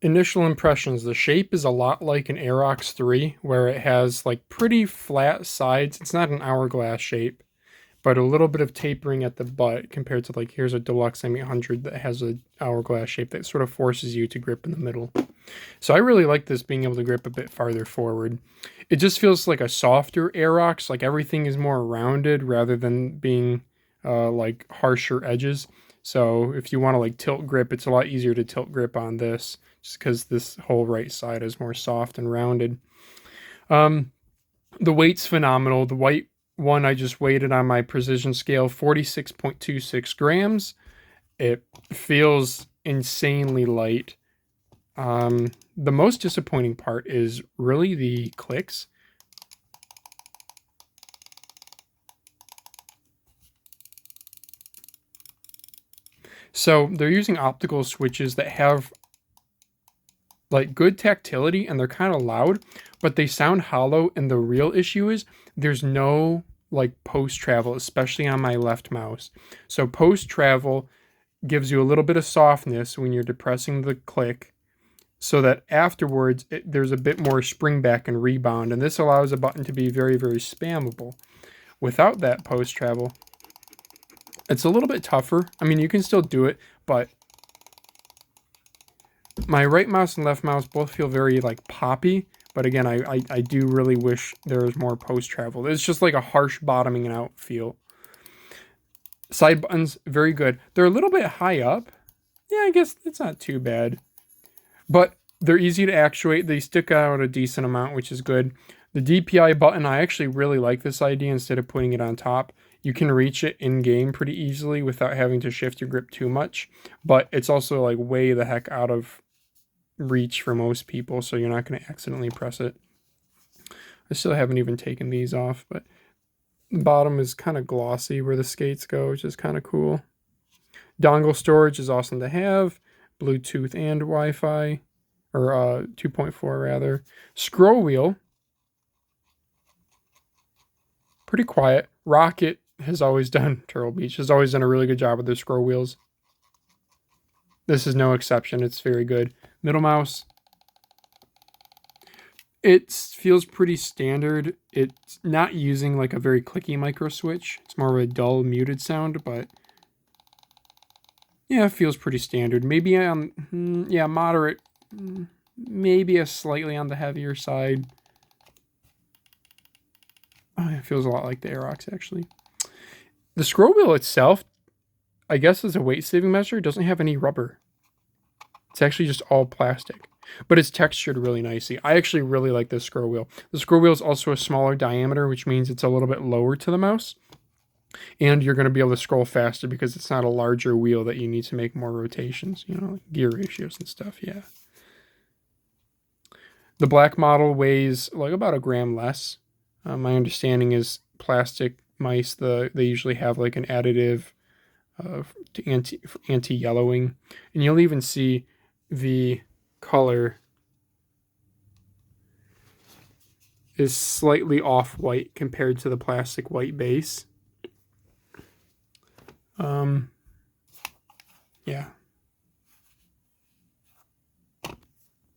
Initial impressions, the shape is a lot like an Aerox 3, where it has like pretty flat sides. It's not an hourglass shape, but a little bit of tapering at the butt compared to like, here's a Deluxe M800 that has an hourglass shape that sort of forces you to grip in the middle. So I really like this being able to grip a bit farther forward. It just feels like a softer Aerox, like everything is more rounded rather than being like harsher edges. So if you want to like tilt grip, it's a lot easier to tilt grip on this, just because this whole right side is more soft and rounded. The weight's phenomenal. The white one I just weighed it on my precision scale, 46.26 grams. It feels insanely light. The most disappointing part is really the clicks. So they're using optical switches that have like good tactility and they're kind of loud, but they sound hollow. And the real issue is there's no like post travel, especially on my left mouse. So post travel gives you a little bit of softness when you're depressing the click, so that afterwards there's a bit more spring back and rebound. And this allows a button to be very, very spammable. Without that post travel, it's a little bit tougher. I mean, you can still do it, but my right mouse and left mouse both feel very like poppy, but again, I do really wish there was more post travel. It's just like a harsh bottoming out feel. Side buttons, very good. They're a little bit high up. Yeah, I guess it's not too bad, but they're easy to actuate. They stick out a decent amount, which is good. The DPI button, I actually really like this idea. Instead of putting it on top, you can reach it in game pretty easily without having to shift your grip too much, but it's also like way the heck out of reach for most people, so you're not going to accidentally press it. I still haven't even taken these off, but the bottom is kind of glossy where the skates go, which is kind of cool. Dongle storage is awesome to have. Bluetooth and Wi-Fi, or 2.4 rather. Scroll wheel, pretty quiet. Roccat has always done, Turtle Beach has always done a really good job with their scroll wheels. This is no exception. It's very good. Middle mouse. It feels pretty standard. It's not using like a very clicky micro switch. It's more of a dull, muted sound, but yeah, it feels pretty standard. Maybe yeah, moderate. Maybe a slightly on the heavier side. Oh, it feels a lot like the Aerox, actually. The scroll wheel itself, I guess as a weight saving measure, doesn't have any rubber. It's actually just all plastic, but it's textured really nicely. I actually really like this scroll wheel. The scroll wheel is also a smaller diameter, which means it's a little bit lower to the mouse, and you're going to be able to scroll faster because it's not a larger wheel that you need to make more rotations, you know, like gear ratios and stuff. Yeah. The black model weighs like about a gram less. My understanding is plastic mice, they usually have like an additive to anti-yellowing, and you'll even see the color is slightly off-white compared to the plastic white base. Yeah,